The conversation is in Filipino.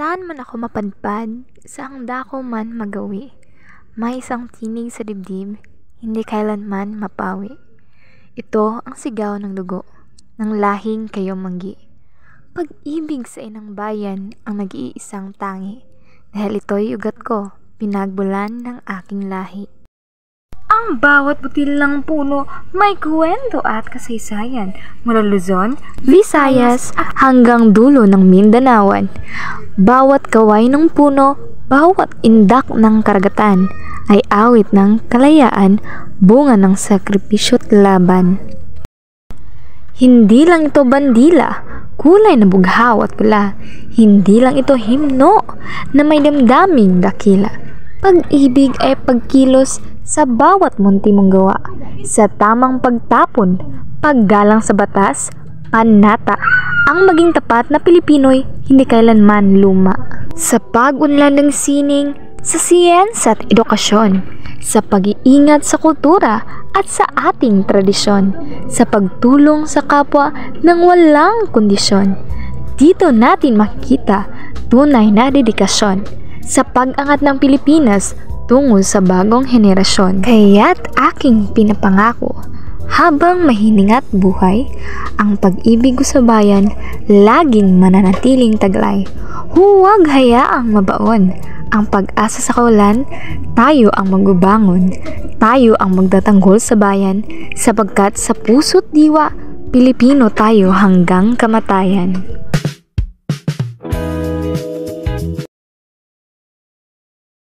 Saan man ako mapadpad, saang dako man magawi, may isang tinig sa dibdib, hindi kailanman mapawi. Ito ang sigaw ng dugo, ng lahing kayong manggi. Pag-ibig sa inang bayan ang nag-iisang tangi, dahil ito'y ugat ko, pinagbulan ng aking lahi. Ang bawat butil ng puno may kwento at kasaysayan mula Luzon, Visayas hanggang dulo ng Mindanaoan. Bawat kaway ng puno, bawat indak ng karagatan ay awit ng kalayaan, bunga ng sakripisyo't laban. Hindi lang ito bandila, kulay na bughaw at pula. Hindi lang ito himno na may damdaming dakila. Pag-ibig ay pagkilos sa bawat munti mong gawa, sa tamang pagtapon, paggalang sa batas, panata, ang maging tapat na Pilipino'y hindi kailanman luma. Sa pag-unlad ng sining, sa siyensa at edukasyon, sa pag-iingat sa kultura at sa ating tradisyon, sa pagtulong sa kapwa ng walang kondisyon. Dito natin makikita tunay na dedikasyon sa pag-angat ng Pilipinas tungo sa bagong henerasyon. Kaya't aking pinapangako, habang mahiningat buhay, ang pag-ibig ko sa bayan laging mananatiling taglay. Huwag hayaang mabaon ang pag-asa sa kawalan, tayo ang magbabangon, tayo ang magtatanggol sa bayan, sapagkat sa puso't diwa, Pilipino tayo hanggang kamatayan.